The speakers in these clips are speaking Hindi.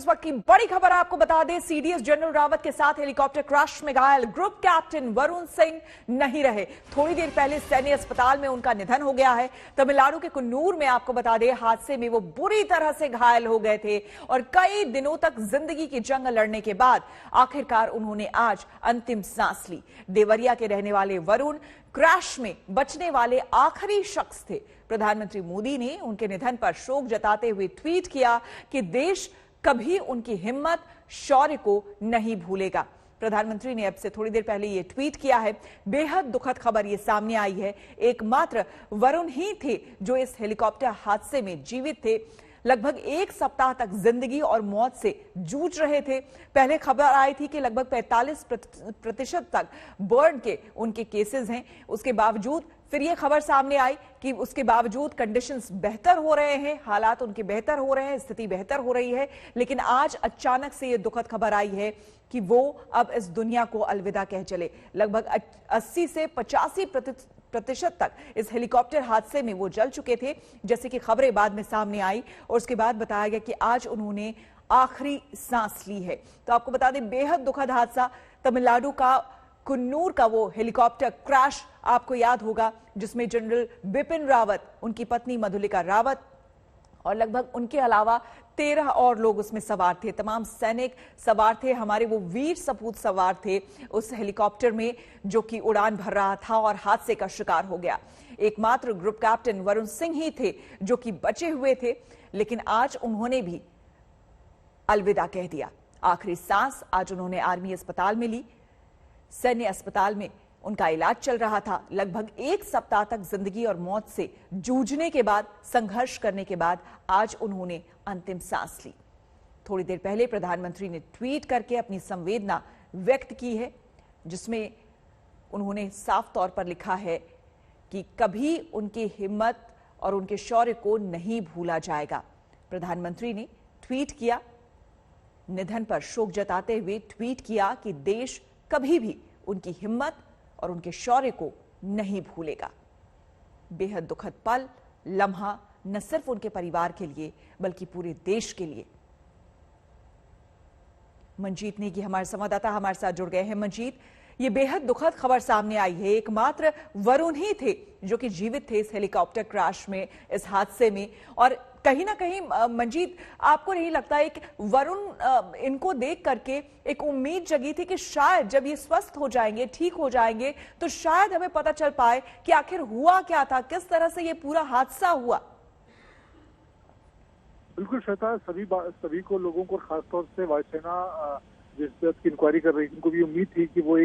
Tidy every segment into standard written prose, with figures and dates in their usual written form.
इस वक्त की बड़ी खबर आपको बता दें, सीडीएस जनरल रावत के साथ हेलीकॉप्टर क्रैश में घायल ग्रुप कैप्टन वरुण सिंह नहीं रहे। थोड़ी देर पहले सैन्य अस्पताल में उनका निधन हो गया है। तमिलनाडु के कुन्नूर में आपको बता दें, हादसे में वो बुरी तरह से घायल हो गए थे और कई दिनों तक जिंदगी की जंग लड़ने के बाद आखिरकार उन्होंने आज अंतिम सांस ली। देवरिया के रहने वाले वरुण क्रैश में बचने वाले आखिरी शख्स थे। प्रधानमंत्री मोदी ने उनके निधन पर शोक जताते हुए ट्वीट किया कि देश कभी उनकी हिम्मत, शौर्य को नहीं भूलेगा। प्रधानमंत्री ने अब से थोड़ी देर पहले यह ट्वीट किया है। बेहद दुखद खबर यह सामने आई है। एकमात्र वरुण ही थे जो इस हेलीकॉप्टर हादसे में जीवित थे। लगभग एक सप्ताह तक जिंदगी और मौत से जूझ रहे थे। पहले खबर आई थी कि लगभग 45% तक बर्न के उनके केसेस हैं। उसके बावजूद फिर यह खबर सामने आई कि उसके बावजूद कंडीशंस बेहतर हो रहे हैं, हालात उनके बेहतर हो रहे हैं, स्थिति बेहतर हो रही है। लेकिन आज अचानक से यह दुखद खबर आई है कि वो अब इस दुनिया को अलविदा कह चले। लगभग 80 से 85% तक इस हेलीकॉप्टर हादसे में वो जल चुके थे, जैसे कि खबरें बाद में सामने आई और उसके बाद बताया गया कि आज उन्होंने आखिरी सांस ली है। तो आपको बता दें, बेहद दुखद हादसा तमिलनाडु का कुन्नूर का वो हेलीकॉप्टर क्रैश आपको याद होगा, जिसमें जनरल बिपिन रावत, उनकी पत्नी मधुलिका रावत और लगभग उनके अलावा 13 और लोग उसमें सवार थे। तमाम सैनिक सवार थे, हमारे वो वीर सपूत सवार थे उस हेलीकॉप्टर में जो कि उड़ान भर रहा था और हादसे का शिकार हो गया। एकमात्र ग्रुप कैप्टन वरुण सिंह ही थे जो कि बचे हुए थे, लेकिन आज उन्होंने भी अलविदा कह दिया। आखिरी सांस आज उन्होंने आर्मी अस्पताल में ली। सैन्य अस्पताल में उनका इलाज चल रहा था। लगभग एक सप्ताह तक जिंदगी और मौत से जूझने के बाद, संघर्ष करने के बाद आज उन्होंने अंतिम सांस ली। थोड़ी देर पहले प्रधानमंत्री ने ट्वीट करके अपनी संवेदना व्यक्त की है, जिसमें उन्होंने साफ तौर पर लिखा है कि कभी उनकी हिम्मत और उनके शौर्य को नहीं भूला जाएगा। प्रधानमंत्री ने ट्वीट किया, निधन पर शोक जताते हुए ट्वीट किया कि देश कभी भी उनकी हिम्मत और उनके शौर्य को नहीं भूलेगा। बेहद दुखद पल, लम्हा न सिर्फ उनके परिवार के लिए बल्कि पूरे देश के लिए। मंजीत नेगी हमारे संवाददाता हमारे साथ जुड़ गए हैं। मंजीत, ये बेहद दुखद खबर सामने आई है। एकमात्र वरुण ही थे जो कि जीवित थे इस हेलीकॉप्टर क्रैश में, इस हादसे में। और कहीं ना कहीं मंजीत, आपको नहीं लगता है कि वरुण, इनको देख करके एक उम्मीद जगी थी कि शायद जब ये स्वस्थ हो जाएंगे, ठीक हो जाएंगे, तो शायद हमें पता चल पाए कि आखिर हुआ क्या था, किस तरह से ये पूरा हादसा हुआ? बिल्कुल श्वेता, सभी को, लोगों को, खासतौर से वायुसेना जिस बात की इंक्वायरी कर रही थी, उनको भी उम्मीद थी कि वो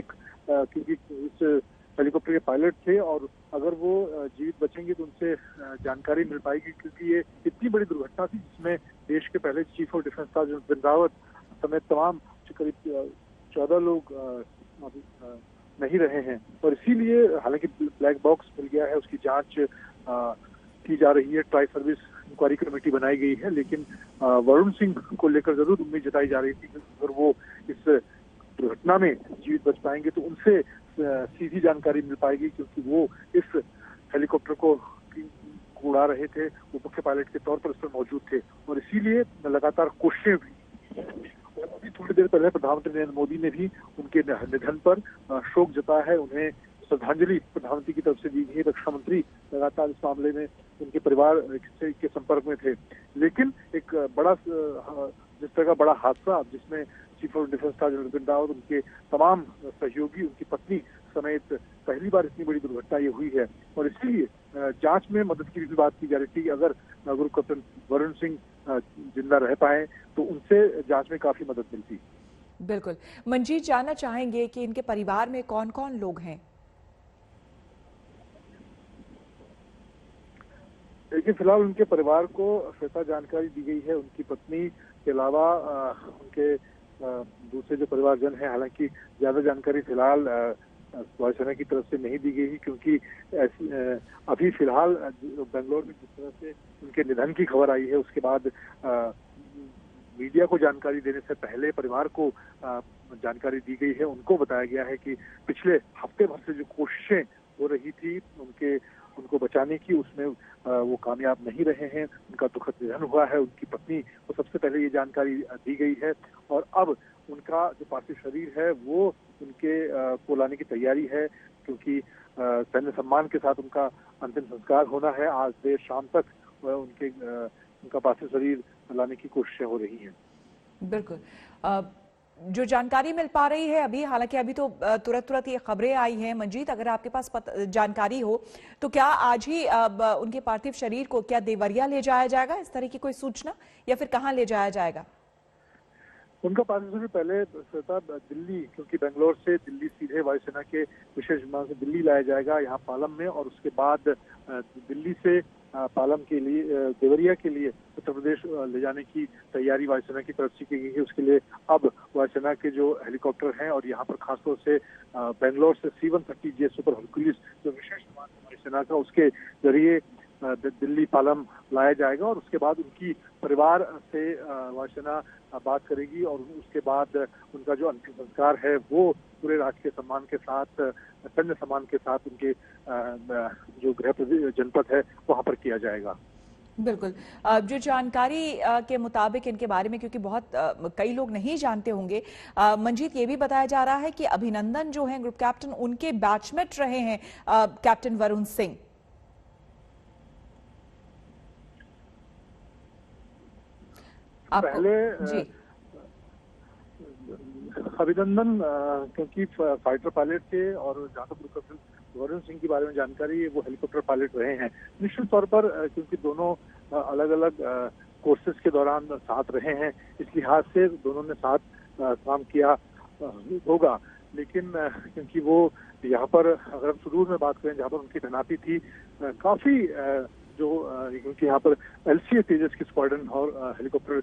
क्योंकि इस हेलीकॉप्टर के पायलट थे और अगर वो जीवित बचेंगे तो उनसे जानकारी मिल पाएगी, क्योंकि ये इतनी बड़ी दुर्घटना थी जिसमें देश के पहले चीफ ऑफ डिफेंस था जनरल बिपिन रावत समेत तमाम करीब 14 लोग नहीं रहे हैं। और इसीलिए हालांकि ब्लैक बॉक्स मिल गया है, उसकी जांच की जा रही है, ट्राई सर्विस इंक्वायरी कमेटी बनाई गई है, लेकिन वरुण सिंह को लेकर जरूर उम्मीद जताई जा रही थी कि अगर वो इस दुर्घटना में जीवित बच पाएंगे तो उनसे सीधी जानकारी मिल पाएगी, क्योंकि वो इस हेलीकॉप्टर को उड़ा रहे थे, वो मुख्य पायलट के तौर पर उस पर मौजूद थे और इसीलिए लगातार कोशिशें भी। अभी थोड़ी देर पहले प्रधानमंत्री नरेंद्र मोदी ने भी उनके निधन पर शोक जताया है, उन्हें श्रद्धांजलि प्रधानमंत्री की तरफ से दी गई। रक्षा मंत्री लगातार इस मामले में उनके परिवार के संपर्क में थे, लेकिन एक बड़ा, जिस तरह का बड़ा हादसा जिसमें चीफ ऑफ डिफेंस था जनरल बिपिन रावत, उनके तमाम सहयोगी, उनकी पत्नी समेत पहली बार इतनी बड़ी दुर्घटना ये हुई है और इसीलिए जांच में मदद की भी बात की जा रही थी। अगर ग्रुप कैप्टन वरुण सिंह जिंदा रह पाए तो उनसे जांच में काफी मदद मिलती। बिल्कुल। मंजीत, जानना चाहेंगे कि इनके परिवार में कौन कौन लोग हैं? लेकिन फिलहाल उनके परिवार को श्वेता जानकारी दी गई है, उनकी पत्नी के अलावा उनके दूसरे जो परिवारजन हैं, हालांकि ज्यादा जानकारी फिलहाल वायुसेना की तरफ से नहीं दी गई, क्योंकि अभी फिलहाल बेंगलोर में जिस तरह से उनके निधन की खबर आई है, उसके बाद मीडिया को जानकारी देने से पहले परिवार को जानकारी दी गई है। उनको बताया गया है कि पिछले हफ्ते भर से जो कोशिशें हो रही थी उनके उनको बचाने की, उसमें वो कामयाब नहीं रहे हैं। उनका दुखद निधन हुआ है। उनकी पत्नी को सबसे पहले ये जानकारी दी गई है और अब उनका जो पार्थिव शरीर है वो उनके को लाने की तैयारी है, क्योंकि सैन्य सम्मान के साथ उनका अंतिम संस्कार होना है। आज देर शाम तक उनका पार्थिव शरीर लाने की कोशिशें हो रही हैं। बिल्कुल। जो जानकारी मिल पा रही है अभी, हालांकि अभी तो तुरंत ये खबरें आई हैं, मंजीत अगर आपके पास जानकारी हो तो क्या आज ही उनके पार्थिव शरीर को क्या देवरिया ले जाया जाएगा, इस तरह की कोई सूचना, या फिर कहां ले जाया जाएगा? उनका पार्थिव शरीर पहले दिल्ली, क्योंकि बेंगलोर से दिल्ली सीधे वायुसेना के विशेष विमान से दिल्ली लाया जाएगा, यहाँ पालम में, और उसके बाद दिल्ली से पालम के लिए, देवरिया के लिए उत्तर प्रदेश ले जाने की तैयारी वायुसेना की तरफ से की गई है। उसके लिए अब वायुसेना के जो हेलीकॉप्टर हैं और यहाँ पर खासतौर से बेंगलोर से C-130J सुपर हरक्यूलिस जो विशेष विमान है वायुसेना का, उसके जरिए दिल्ली पालम लाया जाएगा और उसके बाद उनकी परिवार से वायुसेना बात करेगी और उसके बाद उनका जो अंतिम संस्कार है वो पूरे राजकीय सम्मान के साथ, सैन्य सम्मान के साथ उनके जो गृह जनपद है वहां पर किया जाएगा। बिल्कुल। जो जानकारी के मुताबिक इनके बारे में, क्योंकि बहुत कई लोग नहीं जानते होंगे, मंजीत, ये भी बताया जा रहा है कि अभिनंदन जो है ग्रुप कैप्टन, उनके बैचमेट रहे हैं कैप्टन वरुण सिंह। पहले अभिनंदन क्योंकि फाइटर पायलट थे और जहाँ तक ग्रुप कैप्टन वरुण सिंह के बारे में जानकारी है वो हेलीकॉप्टर पायलट रहे हैं। निश्चित तौर पर क्योंकि दोनों अलग अलग कोर्सेज के दौरान साथ रहे हैं, इस लिहाज से दोनों ने साथ काम किया होगा। लेकिन क्योंकि वो यहाँ पर, अगर हम सुदूर में बात करें जहाँ पर उनकी तैनाती थी, काफी जो क्योंकि यहाँ पर LCA तेजस की स्क्वाड्रन और हेलीकॉप्टर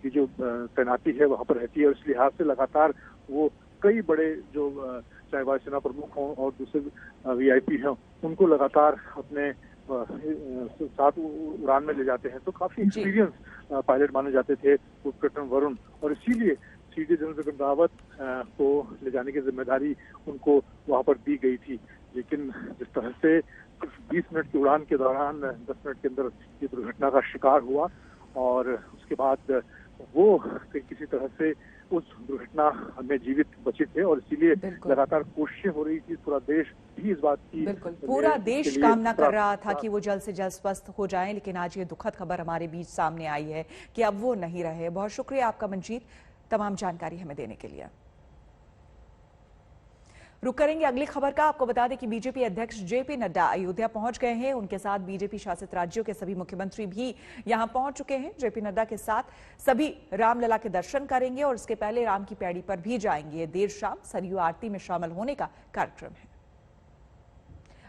की जो तैनाती है वहाँ पर रहती है, और इस लिहाज से लगातार वो कई बड़े जो चाहे वायुसेना प्रमुख हों और दूसरे VIP हैं उनको लगातार अपने साथ उड़ान में ले जाते हैं। तो काफी एक्सपीरियंस पायलट माने जाते थे ग्रुप कैप्टन वरुण, और इसीलिए CDS जनरल बिपिन रावत को ले जाने की जिम्मेदारी उनको वहां पर दी गई थी। लेकिन जिस तरह से 20 मिनट की उड़ान के दौरान 10 मिनट के अंदर ये दुर्घटना का शिकार हुआ और उसके बाद वो किसी तरह से उस दुर्घटना में जीवित बचे थे, और इसीलिए लगातार कोशिशें हो रही थी। पूरा देश भी इस बात की, बिल्कुल पूरा देश कामना कर रहा था कि वो जल्द से जल्द स्वस्थ हो जाएं, लेकिन आज ये दुखद खबर हमारे बीच सामने आई है कि अब वो नहीं रहे। बहुत शुक्रिया आपका मंजीत, तमाम जानकारी हमें देने के लिए। रुक करेंगे अगली खबर का। आपको बता दें कि बीजेपी अध्यक्ष JP नड्डा अयोध्या पहुंच गए हैं। उनके साथ बीजेपी शासित राज्यों के सभी मुख्यमंत्री भी यहां पहुंच चुके हैं। JP नड्डा के साथ सभी रामलला के दर्शन करेंगे और इसके पहले राम की पैड़ी पर भी जाएंगे। देर शाम सरयू आरती में शामिल होने का कार्यक्रम है।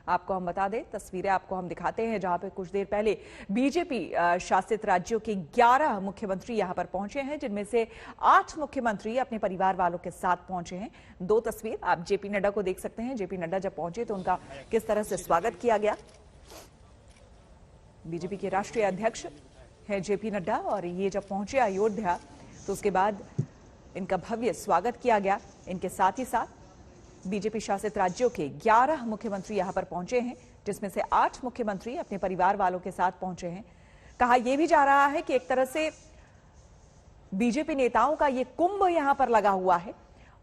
आपको हम बता दें, तस्वीरें आपको हम दिखाते हैं जहां पे कुछ देर पहले बीजेपी शासित राज्यों के 11 मुख्यमंत्री यहां पर पहुंचे हैं, जिनमें से 8 मुख्यमंत्री अपने परिवार वालों के साथ पहुंचे हैं। 2 तस्वीर आप JP नड्डा को देख सकते हैं। JP नड्डा जब पहुंचे तो उनका किस तरह से स्वागत किया गया। बीजेपी के राष्ट्रीय अध्यक्ष है JP नड्डा, और ये जब पहुंचे अयोध्या तो उसके बाद इनका भव्य स्वागत किया गया। इनके साथ ही साथ बीजेपी शासित राज्यों के 11 मुख्यमंत्री यहां पर पहुंचे हैं, जिसमें से 8 मुख्यमंत्री अपने परिवार वालों के साथ पहुंचे हैं। कहा यह भी जा रहा है कि एक तरह से बीजेपी नेताओं का ये कुंभ यहां पर लगा हुआ है,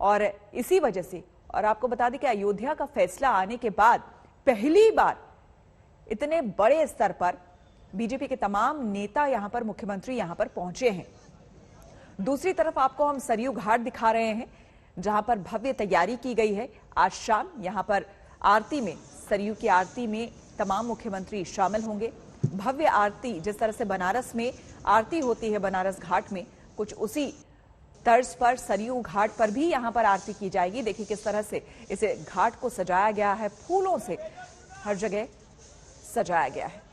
और इसी वजह से, और आपको बता दें कि अयोध्या का फैसला आने के बाद पहली बार इतने बड़े स्तर पर बीजेपी के तमाम नेता यहां पर, मुख्यमंत्री यहां पर पहुंचे हैं। दूसरी तरफ आपको हम सरयू घाट दिखा रहे हैं, जहां पर भव्य तैयारी की गई है। आज शाम यहां पर आरती में, सरयू की आरती में तमाम मुख्यमंत्री शामिल होंगे। भव्य आरती, जिस तरह से बनारस में आरती होती है बनारस घाट में, कुछ उसी तर्ज पर सरयू घाट पर भी यहां पर आरती की जाएगी। देखिए किस तरह से इसे घाट को सजाया गया है, फूलों से हर जगह सजाया गया है।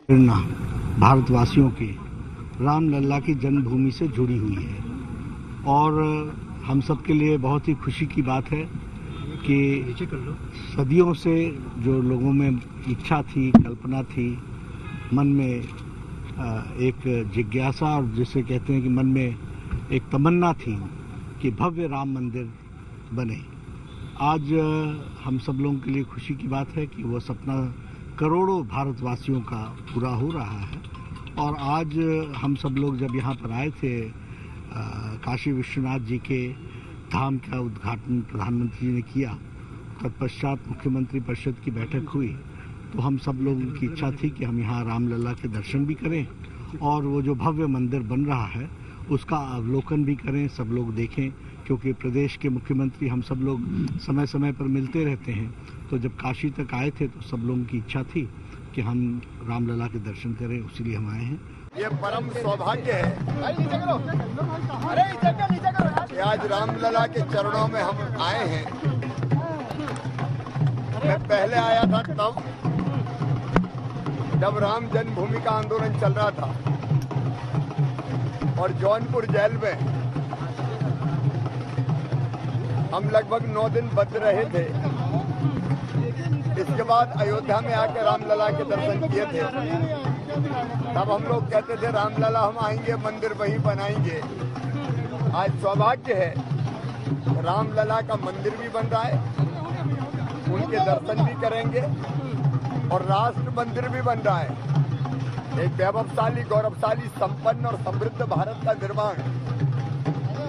प्रेरणा भारतवासियों की रामलला की जन्मभूमि से जुड़ी हुई है और हम सब के लिए बहुत ही खुशी की बात है कि सदियों से जो लोगों में इच्छा थी, कल्पना थी, मन में एक जिज्ञासा और जिसे कहते हैं कि मन में एक तमन्ना थी कि भव्य राम मंदिर बने, आज हम सब लोगों के लिए खुशी की बात है कि वो सपना करोड़ों भारतवासियों का पूरा हो रहा है। और आज हम सब लोग जब यहाँ पर आए थे, काशी विश्वनाथ जी के धाम का उद्घाटन प्रधानमंत्री जी ने किया, तत्पश्चात मुख्यमंत्री परिषद की बैठक हुई, तो हम सब लोगों की इच्छा थी कि हम यहाँ रामलला के दर्शन भी करें और वो जो भव्य मंदिर बन रहा है उसका अवलोकन भी करें, सब लोग देखें, क्योंकि प्रदेश के मुख्यमंत्री हम सब लोग समय समय पर मिलते रहते हैं। तो जब काशी तक आए थे तो सब लोगों की इच्छा थी कि हम रामलला के दर्शन करें, उसीलिए हम आए हैं। ये परम सौभाग्य है कि आज रामलला के चरणों में हम आए हैं। मैं पहले आया था तब जब राम जन्मभूमि का आंदोलन चल रहा था और जौनपुर जेल में हम लगभग 9 दिन बंद रहे थे। इसके बाद अयोध्या में आकर रामलला के दर्शन किए थे। तब हम लोग कहते थे रामलला हम आएंगे, मंदिर वहीं बनाएंगे। आज सौभाग्य है, रामलला का मंदिर भी बन रहा है, उनके दर्शन भी करेंगे और राष्ट्र मंदिर भी बन रहा है। एक वैभवशाली, गौरवशाली, संपन्न और समृद्ध भारत का निर्माण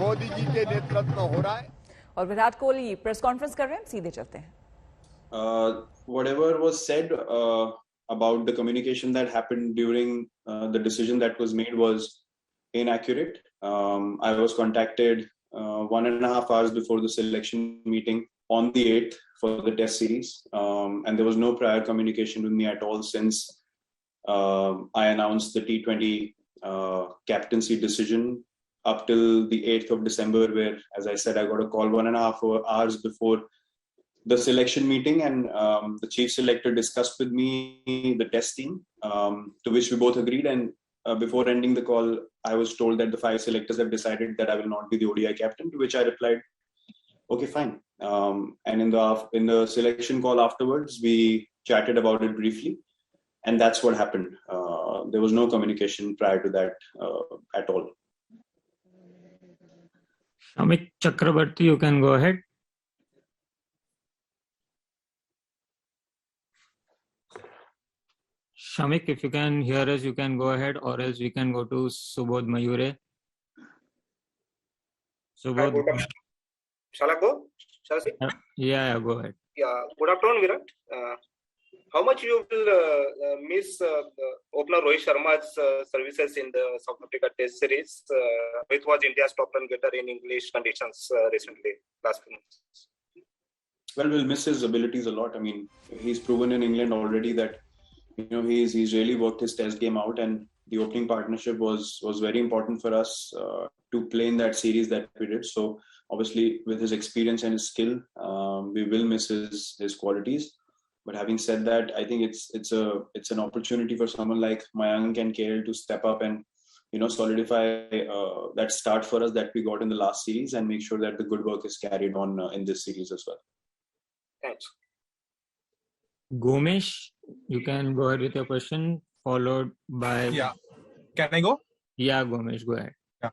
मोदी जी के नेतृत्व में हो रहा है। और विराट कोहली प्रेस कॉन्फ्रेंस कर रहे हैं, सीधे चलते हैं। Whatever was said about the communication that happened during the decision that was made was inaccurate. I was contacted 1.5 hours before the selection meeting on the 8th for the test series, and there was no prior communication with me at all since I announced the T20 captaincy decision up till the 8th of December, where, as I said, I got a call 1.5 hours before the selection meeting, and the chief selector discussed with me the test team, to which we both agreed. And before ending the call, I was told that the 5 selectors have decided that I will not be the ODI captain, to which I replied, okay, fine. And in the selection call afterwards, we chatted about it briefly, and that's what happened. There was no communication prior to that at all. Shamik Chakrabarti, you can go ahead. Shamik, if you can hear us, you can go ahead, or else we can go to Subodh Mayure. Subodh. Shall I go? Shall I say? Yeah, go ahead. Yeah. Good afternoon, Virat. How much you will miss opener Rohit Sharma's services in the South Africa Test Series, which was India's top run getter in English conditions recently, last few months? Well, we'll miss his abilities a lot. I mean, he's proven in England already that he's really worked his test game out, and the opening partnership was very important for us to play in that series that we did. So obviously, with his experience and his skill, we will miss his qualities. But having said that, I think it's an opportunity for someone like Mayank and KL to step up and solidify that start for us that we got in the last series, and make sure that the good work is carried on in this series as well. Thanks. Gomesh, you can go ahead with your question, followed by... Yeah. Can I go? Yeah, Gomesh, go ahead. Yeah.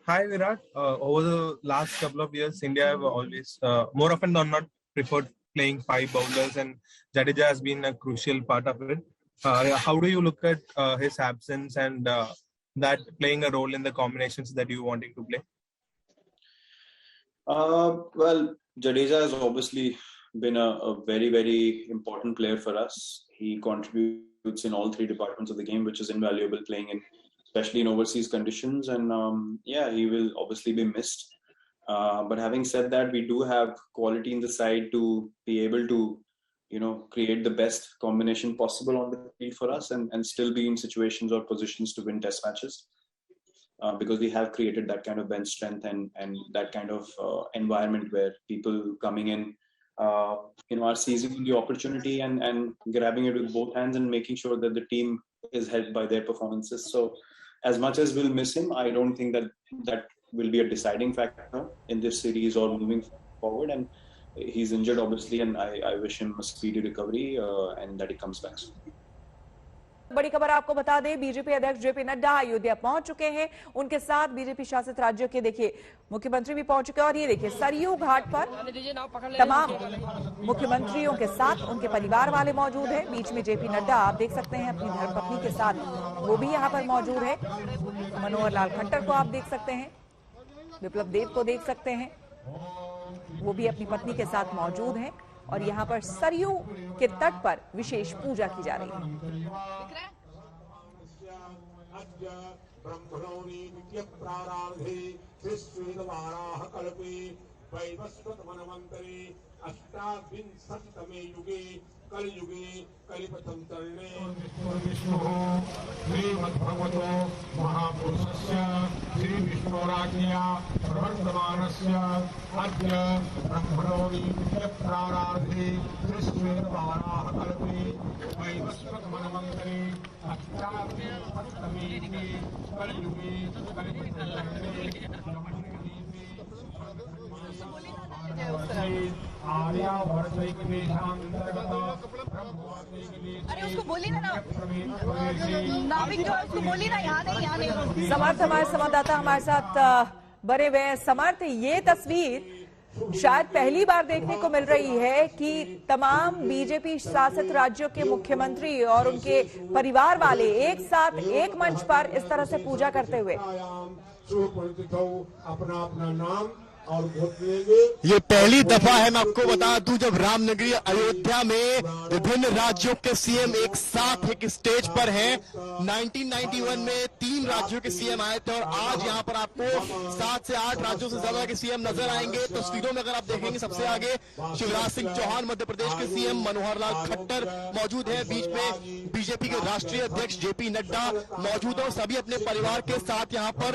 Hi, Virat. Over the last couple of years, India have always, more often than not, preferred playing 5 bowlers, and Jadeja has been a crucial part of it. How do you look at his absence and that playing a role in the combinations that you wanting to play? Well, Jadeja has obviously been a very, very important player for us. He contributes in all 3 departments of the game, which is invaluable, playing in, especially in overseas conditions. And he will obviously be missed. But having said that, we do have quality in the side to be able to, create the best combination possible on the field for us, and still be in situations or positions to win test matches. Because we have created that kind of bench strength and that kind of environment where people coming in, are seizing the opportunity and grabbing it with both hands and making sure that the team is helped by their performances. So as much as we'll miss him, I don't think that will be a deciding factor in this series or moving forward. And he's injured, obviously, and I wish him a speedy recovery and that he comes back soon. बड़ी खबर आपको बता दें, बीजेपी अध्यक्ष जेपी नड्डा अयोध्या पहुंच चुके हैं। उनके साथ बीजेपी शासित राज्यों के देखिए मुख्यमंत्री भी पहुंच चुके हैं और ये देखिए सरयू घाट पर तमाम मुख्यमंत्रियों के साथ उनके परिवार वाले मौजूद हैं। बीच में जेपी नड्डा आप देख सकते हैं अपनी धर्मपत्नी के साथ, वो भी यहाँ पर मौजूद है। मनोहर लाल खट्टर को आप देख सकते हैं, विप्लव देव को देख सकते हैं, वो भी अपनी पत्नी के साथ मौजूद हैं और यहाँ पर सरयू के तट पर विशेष पूजा की जा रही है। कलयुगे कलिपथं तरणे विष्णुः श्रीमद्भगवतो महापुरुषस्य श्रीविष्णोराज्ञया प्रवर्तमानस्य अद्य ब्रह्मणोरि प्रारार्धे श्रीश्वेतवाराहकल्पे वैवस्वतमन्वन्तरे अष्टाविंशतितमे युगे कलयुगे कलिपथं तरणे अरे उसको बोली ना नाविक जो उसको बोली ना, यहाँ नहीं। समर्थ हमारे संवाददाता हमारे साथ बने हुए हैं। समर्थ, ये तस्वीर शायद पहली बार देखने को मिल रही है कि तमाम बीजेपी शासित राज्यों के मुख्यमंत्री और उनके परिवार वाले एक साथ एक मंच पर इस तरह से पूजा करते हुए। अपना अपना नाम और ये पहली दफा है, मैं आपको बता दूं, जब रामनगरी अयोध्या में विभिन्न राज्यों के सीएम एक साथ एक स्टेज पर हैं। 1991 में 3 राज्यों के सीएम आए थे और आज यहाँ पर आपको 7 से 8 राज्यों से ज्यादा के सीएम नजर आएंगे। तस्वीरों में अगर आप देखेंगे सबसे आगे शिवराज सिंह चौहान मध्य प्रदेश के सीएम, मनोहर लाल खट्टर मौजूद है, बीच में बीजेपी के राष्ट्रीय अध्यक्ष जेपी नड्डा मौजूद है और सभी अपने परिवार के साथ यहाँ पर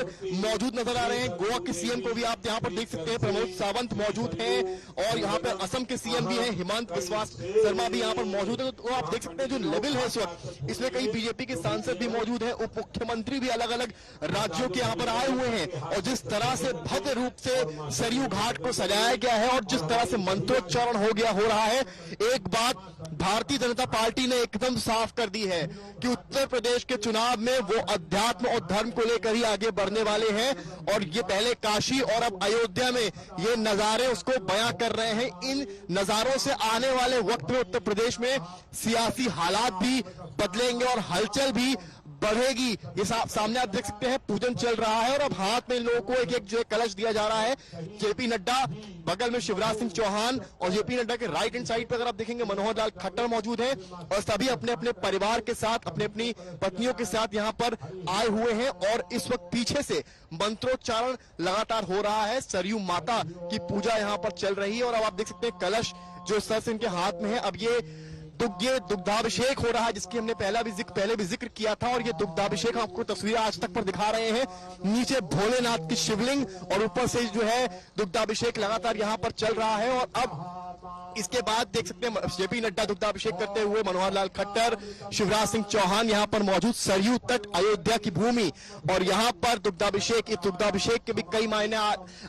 मौजूद नजर आ रहे हैं। गोवा के सीएम को भी आप यहाँ पर देख सकते हैं, प्रमोद सावंत मौजूद हैं और यहाँ पे असम के सीएम भी हैं, हिमंत बिस्वा शर्मा भी यहाँ पर मौजूद है। तो आप देख सकते हैं जो लेवल है इस वक्त, इसमें कई बीजेपी के सांसद भी मौजूद हैं, उप मुख्यमंत्री भी अलग अलग राज्यों के यहाँ पर आए हुए हैं और जिस तरह से भव्य रूप से सरयू घाट को सजाया गया है और जिस तरह से मंत्रोच्चारण हो रहा है, एक बात भारतीय जनता पार्टी ने एकदम साफ कर दी है कि उत्तर प्रदेश के चुनाव में वो अध्यात्म और धर्म को लेकर ही आगे बढ़ने वाले हैं और ये पहले काशी और अब अयोध्या में ये नजारे उसको बयां कर रहे हैं। इन नजारों से आने वाले वक्त में उत्तर प्रदेश में सियासी हालात भी बदलेंगे और हलचल भी बढ़ेगी। ये सामने आप देख सकते हैं पूजन चल रहा है और अब हाथ में इन लोगों को एक एक जो है कलश दिया जा रहा है। जेपी नड्डा, बगल में शिवराज सिंह चौहान और जेपी नड्डा के राइट हैंड साइड पर अगर आप देखेंगे मनोहर लाल खट्टर मौजूद हैं और सभी अपने अपने परिवार के साथ, अपने अपनी पत्नियों के साथ यहाँ पर आए हुए हैं और इस वक्त पीछे से मंत्रोच्चारण लगातार हो रहा है। सरयू माता की पूजा यहाँ पर चल रही है और अब आप देख सकते हैं कलश जो सर से इनके हाथ में है। अब ये दुग्धाभिषेक हो रहा है जिसकी हमने पहले भी जिक्र किया था और ये दुग्धाभिषेक आपको तस्वीरें आज तक पर दिखा रहे हैं। नीचे भोलेनाथ की शिवलिंग और ऊपर से जो है दुग्धाभिषेक लगातार यहाँ पर चल रहा है और अब इसके बाद देख सकते हैं जेपी नड्डा दुग्धाभिषेक करते हुए, मनोहर लाल खट्टर, शिवराज सिंह चौहान यहाँ पर मौजूद, सरयू तट अयोध्या की भूमि और यहाँ पर दुग्धाभिषेक के भी कई मायने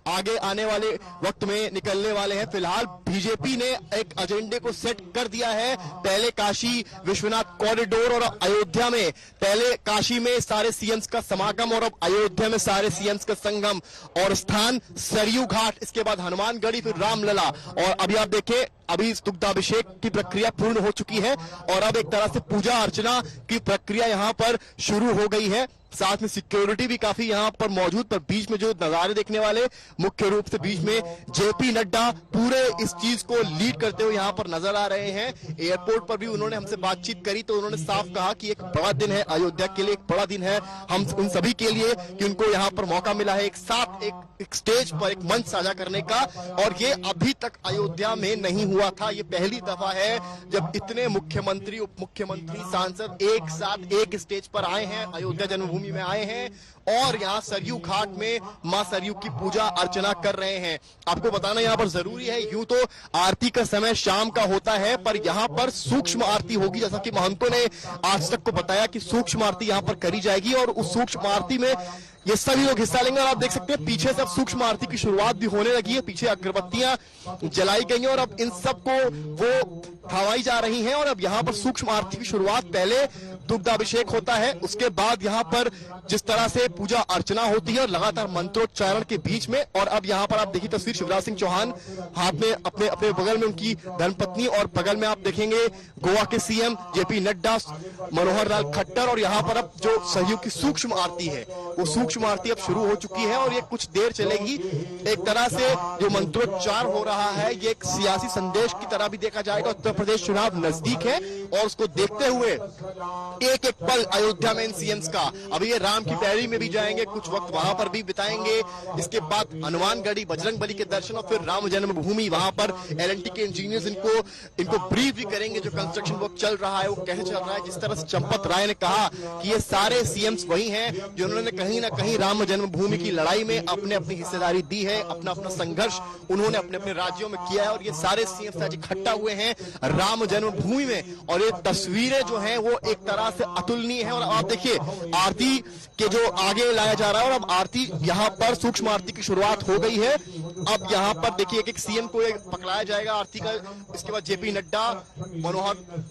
आगे आने वाले वक्त में निकलने वाले हैं। फिलहाल बीजेपी ने एक एजेंडे को सेट कर दिया है। पहले काशी विश्वनाथ कॉरिडोर और अयोध्या में, पहले काशी में सारे सीएम्स का समागम और अब अयोध्या में सारे सीएम्स का संगम और स्थान सरयू घाट, इसके बाद हनुमानगढ़ी, फिर रामलला और अभी आप देखें अभी इस दुग्धाभिषेक की प्रक्रिया पूर्ण हो चुकी है और अब एक तरह से पूजा अर्चना की प्रक्रिया यहाँ पर शुरू हो गई है। साथ में सिक्योरिटी भी काफी यहाँ पर मौजूद, पर बीच में जो नजारे देखने वाले मुख्य रूप से बीच में जेपी नड्डा पूरे इस चीज को लीड करते हुए यहाँ पर नजर आ रहे हैं। एयरपोर्ट पर भी उन्होंने हमसे बातचीत करी तो उन्होंने साफ कहा कि एक बड़ा दिन है, अयोध्या के लिए एक बड़ा दिन है हम उन सभी के लिए कि उनको यहाँ पर मौका मिला है एक साथ एक स्टेज पर एक मंच साझा करने का और ये अभी तक अयोध्या में नहीं हुआ था। ये पहली दफा है जब इतने मुख्यमंत्री, उप मुख्यमंत्री, सांसद एक साथ एक स्टेज पर आए हैं अयोध्या जन्मभूमि भूमि में आए हैं और यहाँ सरयू घाट में मां सरयू की पूजा अर्चना कर रहे हैं। आपको बताना यहाँ पर जरूरी है, यूं तो आरती का समय शाम का होता है, पर यहाँ पर सूक्ष्म आरती होगी। जैसा कि महंतों ने आज तक को बताया कि सूक्ष्म आरती यहाँ पर करी जाएगी और उस सूक्ष्म आरती में ये सभी लोग हिस्सा लेंगे। और आप देख सकते हैं पीछे से अब सूक्ष्म आरती की शुरुआत भी होने लगी है, पीछे अगरबत्तियां जलाई गई हैं और अब इन सबको वो थमाई जा रही हैं। और अब यहाँ पर सूक्ष्म आरती की शुरुआत, पहले दुग्धाभिषेक होता है, उसके बाद यहाँ पर जिस तरह से पूजा अर्चना होती है और लगातार मंत्रोच्चारण के बीच में। और अब यहाँ पर आप देखिए तस्वीर, शिवराज सिंह चौहान हाथ में अपने अपने बगल में उनकी धर्मपत्नी और बगल में आप देखेंगे गोवा के सीएम जेपी नड्डा, मनोहर लाल खट्टर। और यहाँ पर अब जो सहयोग की सूक्ष्म आरती है वो सूक्ष्म आरती अब शुरू हो चुकी है और ये कुछ देर चलेगी। एक तरह से जो मंत्रोच्चार हो रहा है ये एक सियासी संदेश की तरह भी देखा जाएगा। उत्तर प्रदेश चुनाव नजदीक है और उसको देखते हुए एक एक पल अयोध्या में इन सीएम्स का, अभी ये राम की पैड़ी में भी जाएंगे, कुछ वक्त वहां पर भी बिताएंगे, इसके बाद हनुमानगढ़ी बजरंगबली के दर्शन और फिर राम जन्मभूमि, वहां पर एलएनटी के इंजीनियर्स इनको ब्रीफ भी करेंगे जो कंस्ट्रक्शन वर्क चल रहा है वो कैसे चल रहा है। जिस तरह से चंपत राय ने कहा कि ये सारे सीएम्स वही हैं जिन्होंने कहीं ना कहीं राम जन्मभूमि की लड़ाई में अपने अपनी हिस्सेदारी दी है, अपना अपना संघर्ष उन्होंने अपने अपने राज्यों में किया है और ये सारे सीएम्स आज इकट्ठा हुए हैं राम जन्मभूमि में। और ये तस्वीरें जो हैं वो एक तरह से अतुलनीय है। और आप देखिए आरती के जो आगे लाया जा रहा है और अब आरती यहाँ पर सूक्ष्म आरती की शुरुआत हो गई है। अब यहाँ पर देखिए एक एक सीएम को पकड़ाया जाएगा आरती का, इसके बाद जेपी नड्डा,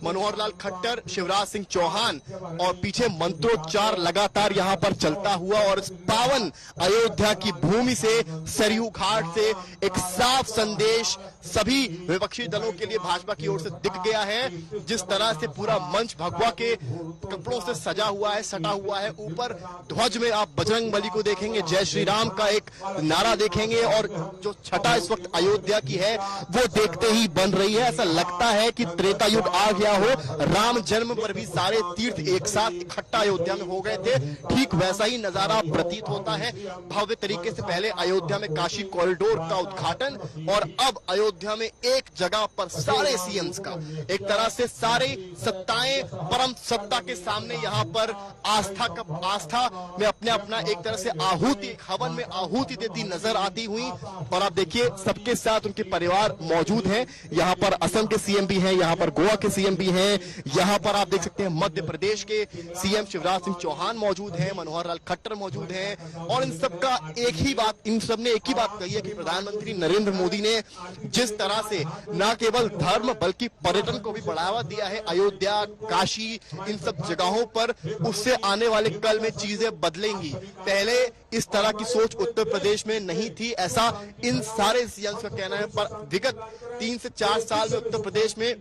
मनोहर लाल खट्टर, शिवराज सिंह चौहान और पीछे मंत्रोच्चार लगातार यहाँ पर चलता हुआ। और इस पावन अयोध्या की भूमि से, सरयू घाट से एक साफ संदेश सभी विपक्षी दलों के लिए भाजपा की ओर से दिख गया है। जिस तरह से पूरा मंच भगवा के कपड़ों से सजा हुआ है, सटा हुआ है, ऊपर ध्वज में आप बजरंगबली को देखेंगे, जय श्री राम का एक नारा देखेंगे और जो छटा इस वक्त अयोध्या की है वो देखते ही बन रही है। ऐसा लगता है कि त्रेता युग आ गया हो, राम जन्म पर भी सारे तीर्थ एक साथ इकट्ठा अयोध्या में हो गए थे, ठीक वैसा ही नजारा प्रतीत होता है। भव्य तरीके से पहले अयोध्या में काशी कॉरिडोर का उद्घाटन और अब अयोध्या में एक जगह पर सारे सीएम्स का, एक तरह से सारे सत्ताएं परम सत्ता के सामने यहाँ पर आस्था में अपने अपना एक तरह से आहुति, हवन में आहुति देती नजर आती हुई। और आप देखिए सबके साथ उनके परिवार मौजूद हैं। यहाँ पर असम के सीएम भी हैं, यहाँ पर गोवा के सीएम भी हैं, यहाँ पर आप देख सकते हैं मध्य प्रदेश के सीएम शिवराज सिंह चौहान मौजूद हैं, मनोहर लाल खट्टर मौजूद हैं। और इन सबका एक ही बात, इन सब ने एक ही बात कही है कि प्रधानमंत्री नरेंद्र मोदी ने जिस तरह से न केवल धर्म बल्कि पर्यटन को भी बढ़ावा दिया है अयोध्या, काशी, इन सब जगहों पर, उससे आने वाले कल में चीजें बदलेंगी। पहले इस तरह की सोच उत्तर प्रदेश में नहीं थी, ऐसा इन सारे सीएम्स का कहना है। पर विगत 3 से 4 साल में उत्तर प्रदेश में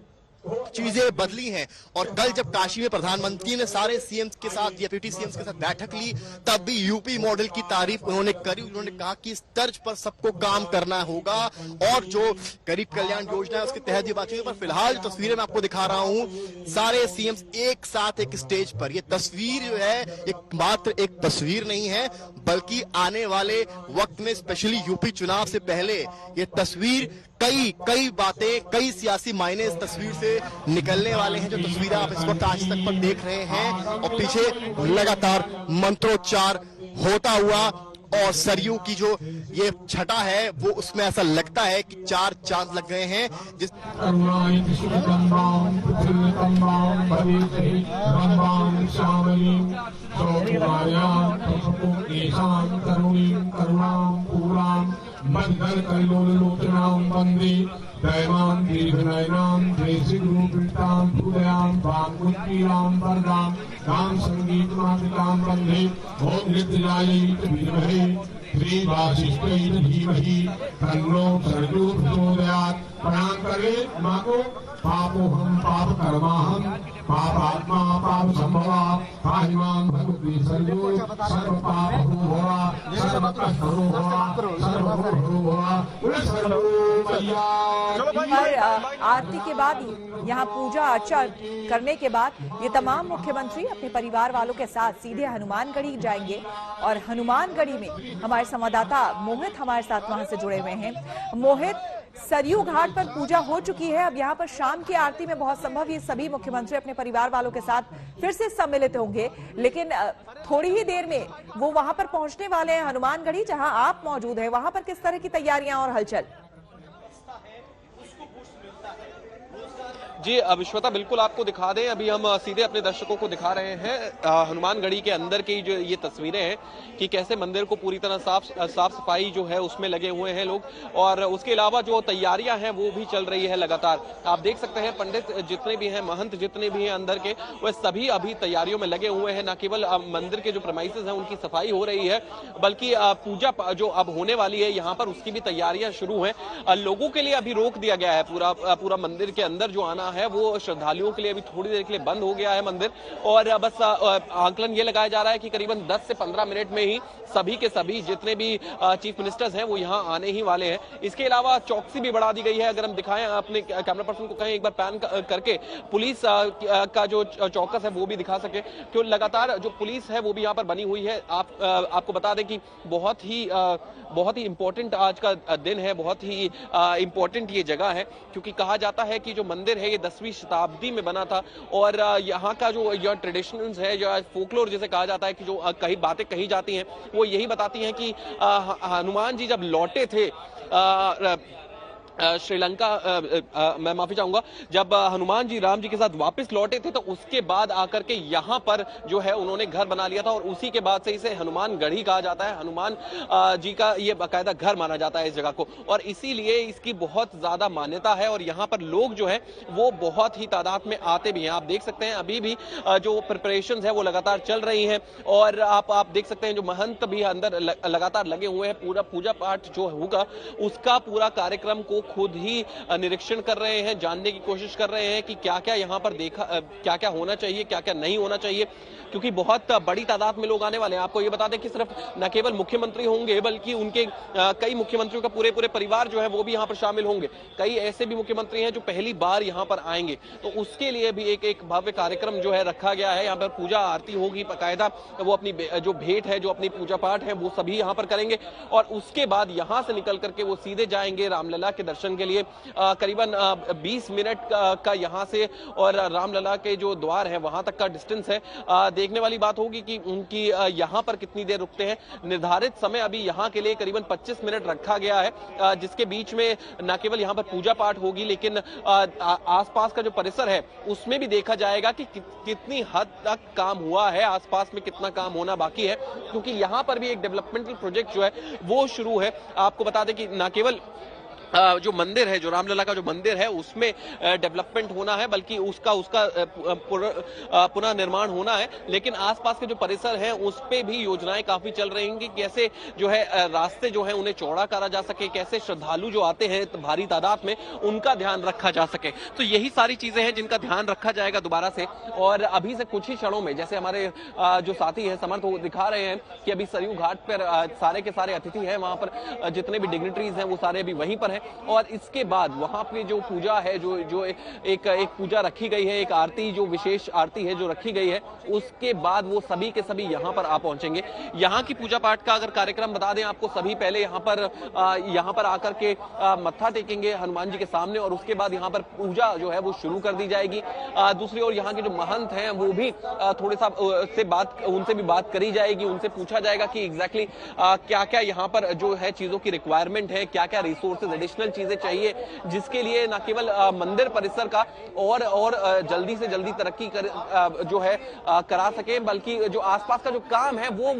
चीजें बदली हैं। और कल जब काशी में प्रधानमंत्री ने सारे सीएम्स के साथ, डेप्यूटी सीएम्स के साथ बैठक ली, तब भी यूपी मॉडल की तारीफ उन्होंने करी। उन्होंने कहा कि इस तर्ज पर सबको काम करना होगा और जो गरीब कल्याण योजना है उसके तहत ये बात हुई। पर फिलहाल जो तस्वीरें मैं आपको दिखा रहा हूं, सारे सीएम्स एक साथ एक स्टेज पर, ये तस्वीर जो है एक मात्र एक तस्वीर नहीं है बल्कि आने वाले वक्त में स्पेशली यूपी चुनाव से पहले ये तस्वीर कई बातें, कई सियासी मायने इस तस्वीर से निकलने वाले हैं। जो तस्वीरें आप इस वक्त आज तक पर देख रहे हैं और पीछे लगातार मंत्रोच्चार होता हुआ और सरयू की जो ये छटा है वो उसमें ऐसा लगता है कि 4 चांद लग गए हैं। जिस मंगल कल्लोलोचनां वन्दे दैवां दीर्घनयनां देशिगुरुपीठां पूजयां वाङ्मुत्कीलां वरदां तां सङ्गीतमातृकां वन्दे ॐ नित्यायै विद्महे श्रीवासिष्ठै धीमहि तन्नो सरयू प्रचोदयात्। प्रणाम करें माँ को। पापोहम पाप कर्माहम पापात्मा पाप संभवा पाहिमां भगवती सरयू सर्व पाप भूभवा सर्व कष्ट भूभवा सर्व भूभ भूभवा। आरती के बाद यहाँ पूजा अर्चा करने के बाद ये तमाम मुख्यमंत्री अपने परिवार वालों के साथ सीधे हनुमानगढ़ी जाएंगे। और हनुमानगढ़ी में हमारे संवाददाता मोहित हमारे साथ वहां से जुड़े हुए हैं। मोहित, सरयू घाट पर पूजा हो चुकी है। अब यहाँ पर शाम की आरती में बहुत संभव ये सभी मुख्यमंत्री अपने परिवार वालों के साथ फिर से सम्मिलित होंगे, लेकिन थोड़ी ही देर में वो वहां पर पहुंचने वाले हैं। हनुमानगढ़ी, जहां आप मौजूद हैं, वहां पर किस तरह की तैयारियां और हलचल? जी विश्वता, बिल्कुल आपको दिखा दें, अभी हम सीधे अपने दर्शकों को दिखा रहे हैं हनुमानगढ़ी के अंदर की जो ये तस्वीरें हैं कि कैसे मंदिर को पूरी तरह साफ सफाई जो है उसमें लगे हुए हैं लोग, और उसके अलावा जो तैयारियां हैं वो भी चल रही है लगातार। आप देख सकते हैं पंडित जितने भी हैं, महंत जितने भी हैं अंदर के, वह सभी अभी तैयारियों में लगे हुए हैं। न केवल मंदिर के जो प्रेमाइसेस हैं उनकी सफाई हो रही है, बल्कि पूजा जो अब होने वाली है यहाँ पर उसकी भी तैयारियां शुरू हैं। लोगों के लिए अभी रोक दिया गया है, पूरा मंदिर के अंदर जो आना है वो श्रद्धालुओं के लिए अभी थोड़ी देर के लिए बंद हो गया है मंदिर, और बस आकलन ये लगाया जा रहा है कि करीबन 10 से 15 मिनट में ही सभी के सभी जितने भी चीफ मिनिस्टर्स हैं वो यहाँ आने ही वाले हैं। इसके अलावा चौकसी भी बढ़ा दी गई है। अगर हम दिखाएं, अपने कैमरा पर्सन को कहें एक बार पैन करके पुलिस का जो चौकस है वो भी दिखा सके, क्यों लगातार जो पुलिस है वो भी यहाँ पर बनी हुई है। आपको बता दें कि बहुत ही इंपॉर्टेंट आज का दिन है, बहुत ही इंपॉर्टेंट ये जगह है, क्योंकि कहा जाता है कि जो मंदिर है ये 10वीं शताब्दी में बना था, और यहाँ का जो ट्रेडिशंस है, जो फोकलोर जिसे कहा जाता है कि जो कई बातें कही जाती हैं वो यही बताती हैं कि हनुमान जी जब लौटे थे श्रीलंका, मैं माफी चाहूंगा, जब हनुमान जी राम जी के साथ वापस लौटे थे तो उसके बाद आकर के यहाँ पर जो है उन्होंने घर बना लिया था, और उसी के बाद से इसे हनुमानगढ़ी कहा जाता है। हनुमान जी का ये बाकायदा घर माना जाता है इस जगह को, और इसीलिए इसकी बहुत ज्यादा मान्यता है, और यहाँ पर लोग जो है वो बहुत ही तादाद में आते भी हैं। आप देख सकते हैं अभी भी जो प्रिपरेशंस है वो लगातार चल रही हैं, और आप देख सकते हैं जो महंत भी अंदर लगातार लगे हुए हैं। पूरा पूजा पाठ जो होगा उसका पूरा कार्यक्रम को खुद ही निरीक्षण कर रहे हैं, जानने की कोशिश कर रहे हैं कि क्या क्या यहाँ पर क्या क्या होना चाहिए, क्या क्या नहीं होना चाहिए, क्योंकि बहुत बड़ी तादाद में लोग आने वाले हैं। आपको ये बता दें कि सिर्फ न केवल मुख्यमंत्री होंगे बल्कि उनके कई मुख्यमंत्रियों का पूरे परिवार जो है वो भी यहाँ पर शामिल होंगे। कई ऐसे भी मुख्यमंत्री हैं जो पहली बार यहाँ पर आएंगे, तो उसके लिए भी एक भव्य कार्यक्रम जो है रखा गया है। यहाँ पर पूजा आरती होगी बाकायदा, वो अपनी जो भेंट है, जो अपनी पूजा पाठ है वो सभी यहाँ पर करेंगे, और उसके बाद यहाँ से निकल करके वो सीधे जाएंगे रामलला के दर्शन के लिए। करीबन 20 मिनट का यहाँ से और रामलला के जो द्वार है वहां तक का डिस्टेंस है। देखने वाली बात होगी कि उनकी यहाँ पर कितनी देर रुकते हैं। निर्धारित समय अभी यहाँ के लिए करीबन 25 मिनट रखा गया है, जिसके बीच में न केवल यहाँ पर पूजा पाठ होगी, लेकिन आसपास का जो परिसर है उसमें भी देखा जाएगा कि कितनी हद तक काम हुआ है, आसपास में कितना काम होना बाकी है, क्योंकि यहाँ पर भी एक डेवलपमेंटल प्रोजेक्ट जो है वो शुरू है। आपको बता दें कि न केवल जो मंदिर है, जो रामलला का जो मंदिर है उसमें डेवलपमेंट होना है, बल्कि उसका पुनः निर्माण होना है, लेकिन आसपास के जो परिसर हैं उस पे भी योजनाएं काफी चल रही हैं कि कैसे जो है रास्ते जो है उन्हें चौड़ा करा जा सके, कैसे श्रद्धालु जो आते हैं भारी तादाद में उनका ध्यान रखा जा सके। तो यही सारी चीजें हैं जिनका ध्यान रखा जाएगा दोबारा से। और अभी से कुछ ही क्षणों में, जैसे हमारे जो साथी है समर्थ वो दिखा रहे हैं कि अभी सरयू घाट पर सारे के सारे अतिथि हैं, वहां पर जितने भी डिग्निटरीज हैं वो सारे अभी वहीं पर हैं, और इसके बाद वहां पे जो पूजा है, जो एक पूजा रखी गई है, एक आरती जो विशेष आरती है जो रखी गई है, उसके बाद वो सभी के सभी यहाँ पर आ पहुंचेंगे। यहाँ की पूजा पाठ का अगर कार्यक्रम बता दें आपको, सभी पहले यहाँ पर आकर के मत्था टेकेंगे हनुमान जी के सामने, और उसके बाद यहाँ पर पूजा जो है वो शुरू कर दी जाएगी। दूसरी ओर यहाँ के जो महंत हैं वो भी थोड़े सा उनसे भी बात करी जाएगी, उनसे पूछा जाएगा कि एग्जैक्टली क्या क्या यहाँ पर जो है चीजों की रिक्वायरमेंट है, क्या क्या रिसोर्सेज एडिशनल चीजें चाहिए, जिसके लिए न केवल मंदिर परिसर का और जल्दी से जल्दी तरक्की जो है करा सके, बल्कि जो आसपास का जो काम है वो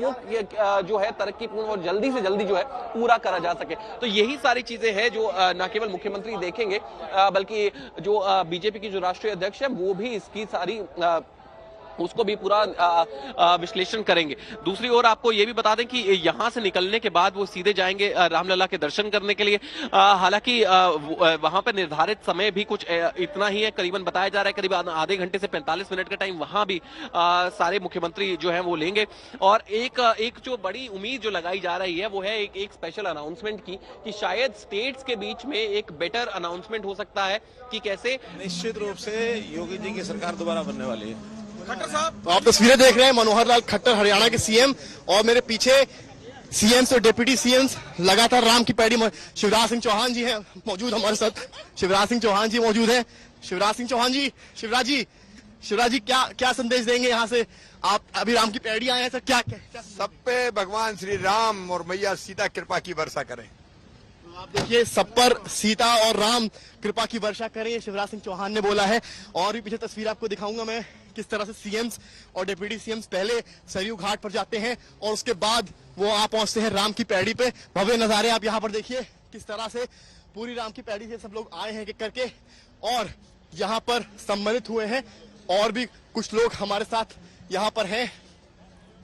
जो है तरक्कीपूर्ण और जल्दी से जल्दी जो है पूरा करा जा सके। तो यही सारी चीजें हैं जो न केवल मुख्यमंत्री देखेंगे, बल्कि जो बीजेपी की जो राष्ट्रीय अध्यक्ष है वो भी इसकी सारी उसको भी पूरा विश्लेषण करेंगे। दूसरी ओर आपको ये भी बता दें कि यहां से निकलने के बाद वो सीधे जाएंगे रामलला के दर्शन करने के लिए। हालांकि वहां पर निर्धारित समय भी कुछ इतना ही है, करीबन बताया जा रहा है करीब आधे घंटे से 45 मिनट का टाइम वहां भी सारे मुख्यमंत्री जो है वो लेंगे। और एक जो बड़ी उम्मीद जो लगाई जा रही है वो है एक स्पेशल अनाउंसमेंट की, कि शायद स्टेट्स के बीच में एक बेटर अनाउंसमेंट हो सकता है कि कैसे। निश्चित रूप से योगी जी की सरकार दोबारा बनने वाली है। तो आप तस्वीरें देख रहे हैं, मनोहर लाल खट्टर हरियाणा के सीएम, और मेरे पीछे सीएम्स और डिप्टी सीएम्स लगातार राम की पैड़ी में। शिवराज सिंह चौहान जी हैं मौजूद हमारे साथ। शिवराज सिंह चौहान जी मौजूद हैं। शिवराज सिंह चौहान जी, शिवराज जी क्या संदेश देंगे यहाँ से? आप अभी राम की पैड़ी आए हैं सर, क्या सब पे भगवान श्री राम और मैया सीता कृपा की वर्षा करें। आप देखिए, सब पर सीता और राम कृपा की वर्षा करें, शिवराज सिंह चौहान ने बोला है। और भी पीछे तस्वीर आपको दिखाऊंगा मैं, किस तरह से सीएम्स और डिप्टी सीएम्स पहले सरयू घाट पर जाते हैं और उसके बाद वो आ पहुंचते हैं राम की पैड़ी पे। भव्य नजारे आप यहाँ पर देखिए, किस तरह से पूरी राम की पैड़ी से सब लोग आए हैं करके और यहाँ पर सम्मानित हुए हैं। और भी कुछ लोग हमारे साथ यहाँ पर हैं,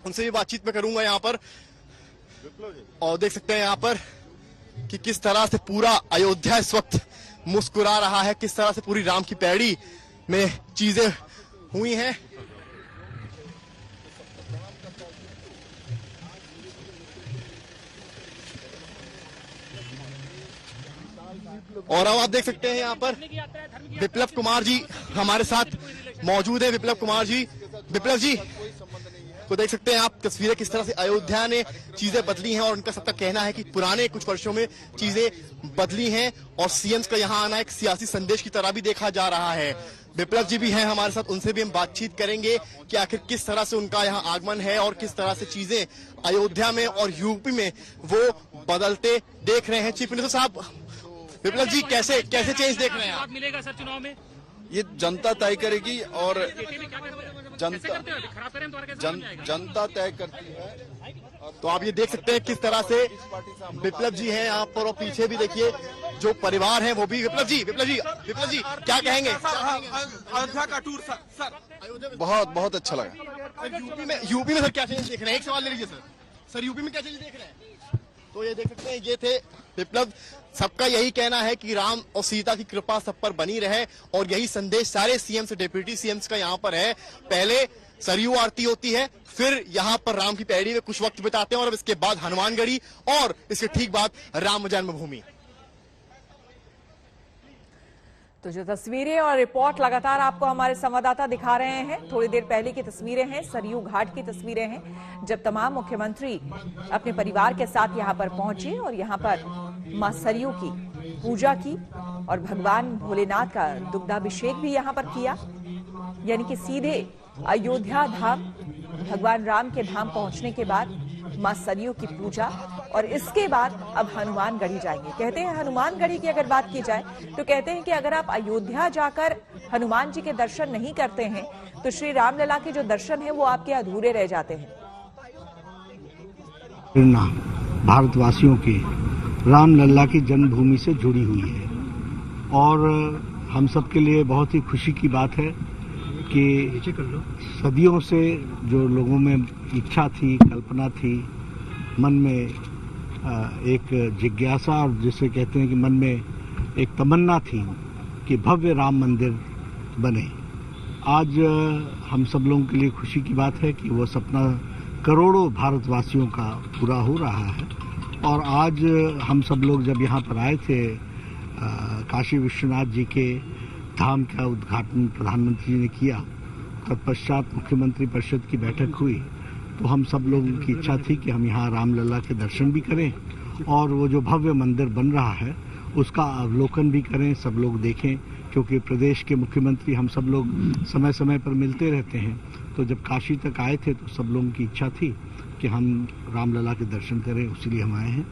उनसे भी बातचीत में करूंगा यहाँ पर। और देख सकते हैं यहाँ पर कि किस तरह से पूरा अयोध्या इस वक्त मुस्कुरा रहा है, किस तरह से पूरी राम की पैड़ी में चीजें हुई हैं। और अब आप देख सकते हैं यहाँ पर विप्लव कुमार जी हमारे साथ मौजूद है। विप्लव जी को देख सकते हैं आप, तस्वीरें किस तरह से अयोध्या ने चीजें बदली हैं और उनका सबका कहना है कि पुराने कुछ वर्षों में चीजें बदली हैं और सीएम्स का यहाँ आना एक सियासी संदेश की तरह भी देखा जा रहा है। विप्लव जी भी हैं हमारे साथ, उनसे भी हम बातचीत करेंगे कि आखिर किस तरह से उनका यहाँ आगमन है और किस तरह से चीजें अयोध्या में और यूपी में वो बदलते देख रहे हैं। चीफ मिनिस्टर साहब, विप्लव जी कैसे चेंज देख रहे हैं आप? मिलेगा सर चुनाव में? ये जनता तय करेगी और जनता तय करती है। तो आप ये देख सकते हैं किस तरह से विप्लव जी हैं यहाँ पर और पीछे भी देखिए जो परिवार है वो भी। विप्लव जी क्या कहेंगे? अयोध्या का टूर सर बहुत अच्छा लगा। यूपी में सर क्या चेंज देख रहे हैं? एक सवाल ले लीजिए सर, यूपी में क्या चेंज देख रहे हैं? तो ये देख सकते हैं, ये थे विप्लव। सबका यही कहना है कि राम और सीता की कृपा सब पर बनी रहे और यही संदेश सारे सीएम्स और डिप्टी सीएम्स का यहाँ पर है। पहले सरयू आरती होती है, फिर यहाँ पर राम की पैड़ी में कुछ वक्त बिताते हैं और अब इसके बाद हनुमानगढ़ी और इसके ठीक बाद राम जन्मभूमि। तो जो तस्वीरें और रिपोर्ट लगातार आपको हमारे संवाददाता दिखा रहे हैं, थोड़ी देर पहले की तस्वीरें हैं, सरयू घाट की तस्वीरें हैं, जब तमाम मुख्यमंत्री अपने परिवार के साथ यहां पर पहुंचे और यहां पर मां सरयू की पूजा की और भगवान भोलेनाथ का दुग्धाभिषेक भी यहां पर किया। यानी कि सीधे अयोध्या धाम, भगवान राम के धाम पहुंचने के बाद मां सरयू की पूजा और इसके बाद अब हनुमानगढ़ी जाएंगे। कहते हैं हनुमानगढ़ी की अगर बात की जाए तो कहते हैं कि अगर आप अयोध्या जाकर हनुमान जी के दर्शन नहीं करते हैं तो श्री रामलला के जो दर्शन है वो आपके अधूरे रह जाते हैं। भारतवासियों की रामलला की जन्मभूमि से जुड़ी हुई है और हम सब के लिए बहुत ही खुशी की बात है कि सदियों से जो लोगों में इच्छा थी, कल्पना थी, मन में एक जिज्ञासा और जिसे कहते हैं कि मन में एक तमन्ना थी कि भव्य राम मंदिर बने, आज हम सब लोगों के लिए खुशी की बात है कि वो सपना करोड़ों भारतवासियों का पूरा हो रहा है। और आज हम सब लोग जब यहाँ पर आए थे, काशी विश्वनाथ जी के धाम का उद्घाटन प्रधानमंत्री जी ने किया, तत्पश्चात मुख्यमंत्री परिषद की बैठक हुई, तो हम सब लोगों की इच्छा थी कि हम यहाँ रामलला के दर्शन भी करें और वो जो भव्य मंदिर बन रहा है उसका अवलोकन भी करें, सब लोग देखें, क्योंकि प्रदेश के मुख्यमंत्री हम सब लोग समय समय पर मिलते रहते हैं। तो जब काशी तक आए थे तो सब लोगों की इच्छा थी कि हम रामलला के दर्शन करें, उसीलिए हम आए हैं।